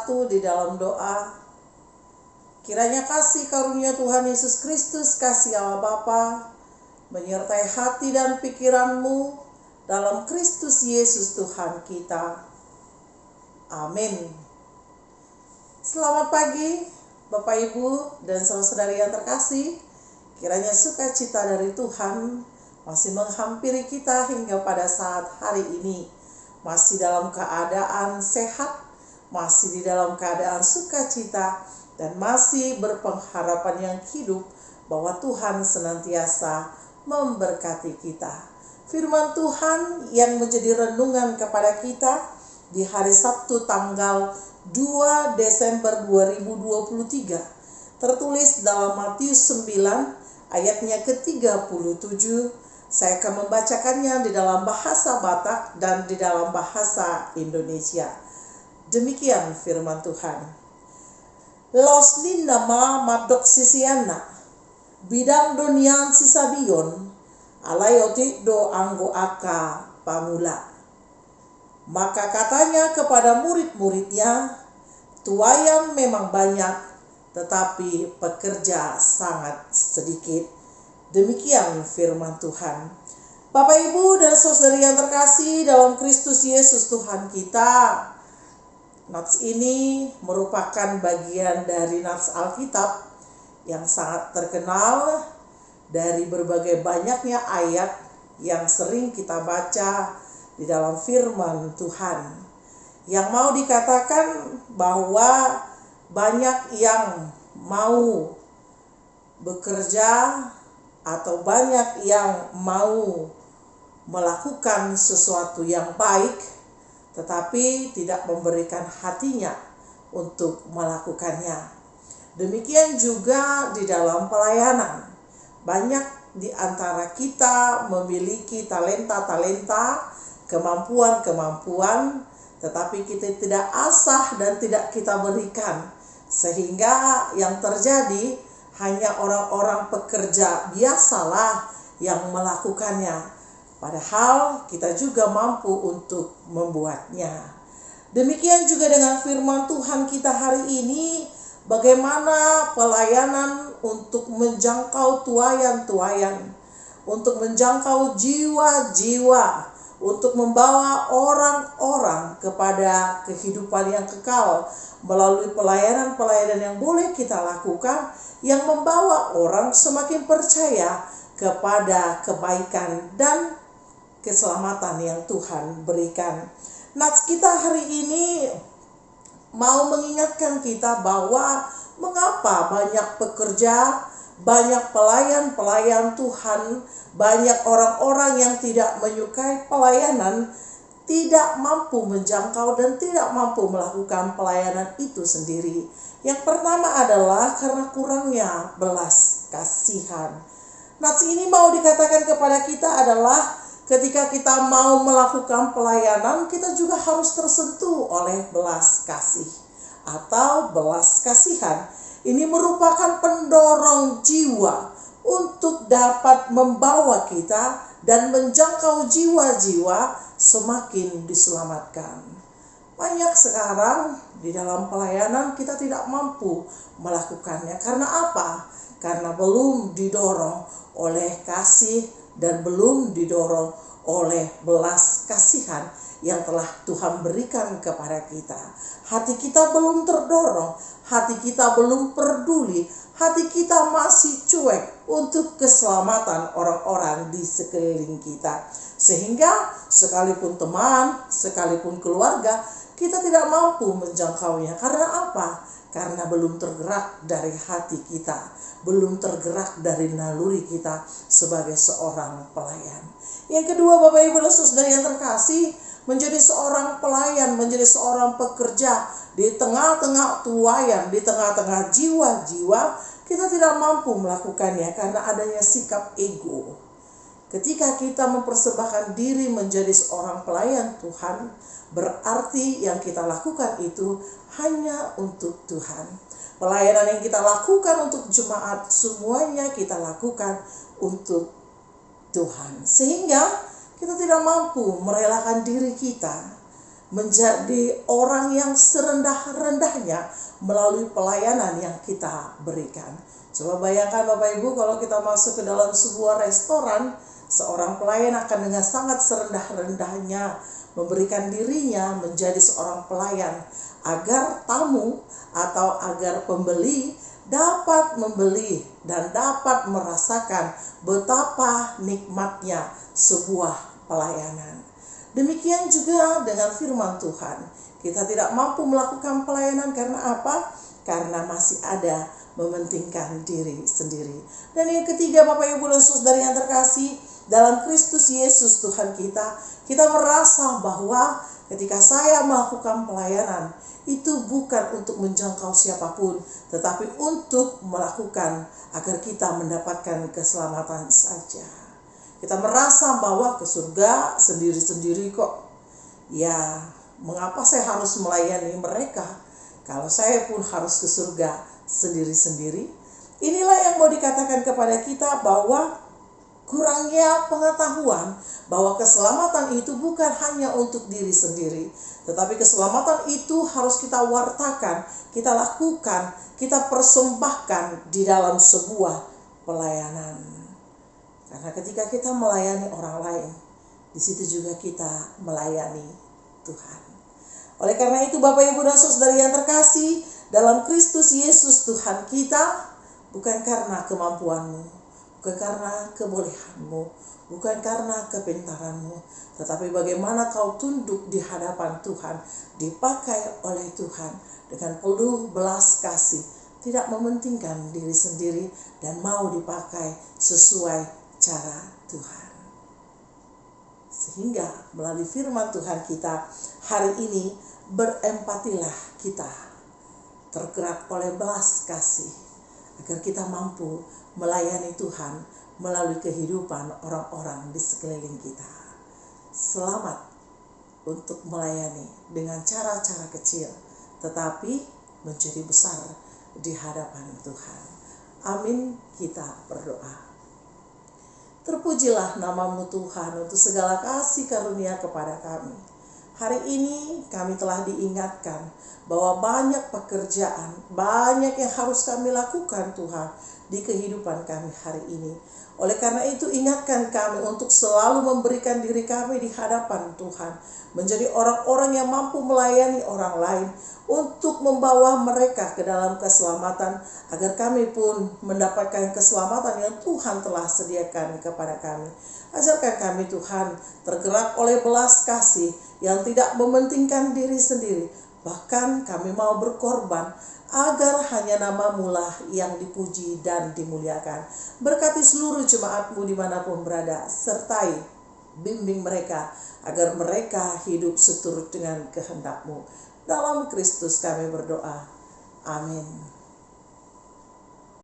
bersatu di dalam doa. Kiranya kasih karunia Tuhan Yesus Kristus, kasih Allah Bapa, menyertai hati dan pikiranmu dalam Kristus Yesus Tuhan kita. Amin. Selamat pagi Bapak Ibu dan saudara-saudari yang terkasih. Kiranya sukacita dari Tuhan masih menghampiri kita hingga pada saat hari ini. Masih dalam keadaan sehat, masih di dalam keadaan sukacita, dan masih berpengharapan yang hidup bahwa Tuhan senantiasa memberkati kita. Firman Tuhan yang menjadi renungan kepada kita di hari Sabtu tanggal 2 Desember 2023 tertulis dalam Matius 9 ayatnya ke-37. Saya akan membacakannya di dalam bahasa Batak dan di dalam bahasa Indonesia. Demikian firman Tuhan. Los ni nama madok sisiana bidang donian sisabion alayoti do anggo aka pamula. Maka katanya kepada murid-muridnya, tuayan memang banyak, tetapi pekerja sangat sedikit. Demikian firman Tuhan. Bapak, Ibu, dan saudari yang terkasih dalam Kristus Yesus Tuhan kita, nats ini merupakan bagian dari nats Alkitab yang sangat terkenal dari berbagai banyaknya ayat yang sering kita baca di dalam firman Tuhan. Yang mau dikatakan bahwa banyak yang mau bekerja atau banyak yang mau melakukan sesuatu yang baik, tetapi tidak memberikan hatinya untuk melakukannya. Demikian juga di dalam pelayanan. Banyak di antara kita memiliki talenta-talenta, kemampuan-kemampuan, tetapi kita tidak asah dan tidak kita berikan. Sehingga yang terjadi hanya orang-orang pekerja biasalah yang melakukannya. Padahal kita juga mampu untuk membuatnya. Demikian juga dengan firman Tuhan kita hari ini. Bagaimana pelayanan untuk menjangkau tuayan-tuayan. Untuk menjangkau jiwa-jiwa. Untuk membawa orang-orang kepada kehidupan yang kekal. Melalui pelayanan-pelayanan yang boleh kita lakukan, yang membawa orang semakin percaya kepada kebaikan dan keselamatan yang Tuhan berikan. Nats kita hari ini mau mengingatkan kita bahwa mengapa banyak pekerja, banyak pelayan-pelayan Tuhan, banyak orang-orang yang tidak menyukai pelayanan, tidak mampu menjangkau dan tidak mampu melakukan pelayanan itu sendiri. Yang pertama adalah karena kurangnya belas kasihan. Nats ini mau dikatakan kepada kita adalah ketika kita mau melakukan pelayanan, kita juga harus tersentuh oleh belas kasih atau belas kasihan. Ini merupakan pendorong jiwa untuk dapat membawa kita dan menjangkau jiwa-jiwa semakin diselamatkan. Banyak sekarang di dalam pelayanan kita tidak mampu melakukannya. Karena apa? Karena belum didorong oleh kasih dan belum didorong oleh belas kasihan yang telah Tuhan berikan kepada kita. Hati kita belum terdorong, hati kita belum peduli, hati kita masih cuek untuk keselamatan orang-orang di sekeliling kita. Sehingga sekalipun teman, sekalipun keluarga, kita tidak mampu menjangkaunya. Karena apa? Karena belum tergerak dari hati kita, belum tergerak dari naluri kita sebagai seorang pelayan. Yang kedua, Bapak Ibu dan Saudara yang terkasih, menjadi seorang pelayan, menjadi seorang pekerja di tengah-tengah tuayan, di tengah-tengah jiwa-jiwa, kita tidak mampu melakukannya karena adanya sikap ego. Ketika kita mempersembahkan diri menjadi seorang pelayan Tuhan, berarti yang kita lakukan itu hanya untuk Tuhan. Pelayanan yang kita lakukan untuk jemaat, semuanya kita lakukan untuk Tuhan. Sehingga kita tidak mampu merelakan diri kita menjadi orang yang serendah-rendahnya melalui pelayanan yang kita berikan. Coba bayangkan Bapak Ibu, kalau kita masuk ke dalam sebuah restoran, seorang pelayan akan dengan sangat serendah-rendahnya memberikan dirinya menjadi seorang pelayan agar tamu atau agar pembeli dapat membeli dan dapat merasakan betapa nikmatnya sebuah pelayanan. Demikian juga dengan firman Tuhan. Kita tidak mampu melakukan pelayanan karena apa? Karena masih ada mementingkan diri sendiri. Dan yang ketiga, Bapak Ibu dan Saudara yang terkasih, dalam Kristus Yesus Tuhan kita merasa bahwa ketika saya melakukan pelayanan, itu bukan untuk menjangkau siapapun, tetapi untuk melakukan agar kita mendapatkan keselamatan saja. Kita merasa bahwa ke surga sendiri-sendiri kok. Ya, mengapa saya harus melayani mereka kalau saya pun harus ke surga sendiri-sendiri? Inilah yang mau dikatakan kepada kita, bahwa kurangnya pengetahuan bahwa keselamatan itu bukan hanya untuk diri sendiri, tetapi keselamatan itu harus kita wartakan, kita lakukan, kita persembahkan di dalam sebuah pelayanan. Karena ketika kita melayani orang lain, di situ juga kita melayani Tuhan. Oleh karena itu, Bapak Ibu dan Saudara yang terkasih, dalam Kristus Yesus Tuhan kita, bukan karena kemampuanmu, bukan karena kebolehanmu, bukan karena kepintaranmu, tetapi bagaimana kau tunduk di hadapan Tuhan, dipakai oleh Tuhan dengan penuh belas kasih, tidak mementingkan diri sendiri, dan mau dipakai sesuai cara Tuhan. Sehingga melalui firman Tuhan kita hari ini, berempatilah kita, tergerak oleh belas kasih, agar kita mampu melayani Tuhan melalui kehidupan orang-orang di sekeliling kita. Selamat untuk melayani dengan cara-cara kecil, tetapi menjadi besar di hadapan Tuhan. Amin, kita berdoa. Terpujilah namamu Tuhan untuk segala kasih karunia kepada kami. Hari ini kami telah diingatkan bahwa banyak pekerjaan, banyak yang harus kami lakukan Tuhan di kehidupan kami hari ini. Oleh karena itu, ingatkan kami untuk selalu memberikan diri kami di hadapan Tuhan, menjadi orang-orang yang mampu melayani orang lain, untuk membawa mereka ke dalam keselamatan, agar kami pun mendapatkan keselamatan yang Tuhan telah sediakan kepada kami. Ajarkan kami Tuhan tergerak oleh belas kasih yang tidak mementingkan diri sendiri, bahkan kami mau berkorban agar hanya nama-Mu lah yang dipuji dan dimuliakan. Berkati seluruh jemaat-Mu dimanapun berada, sertai bimbing mereka agar mereka hidup seturut dengan kehendak-Mu. Dalam Kristus kami berdoa. Amin.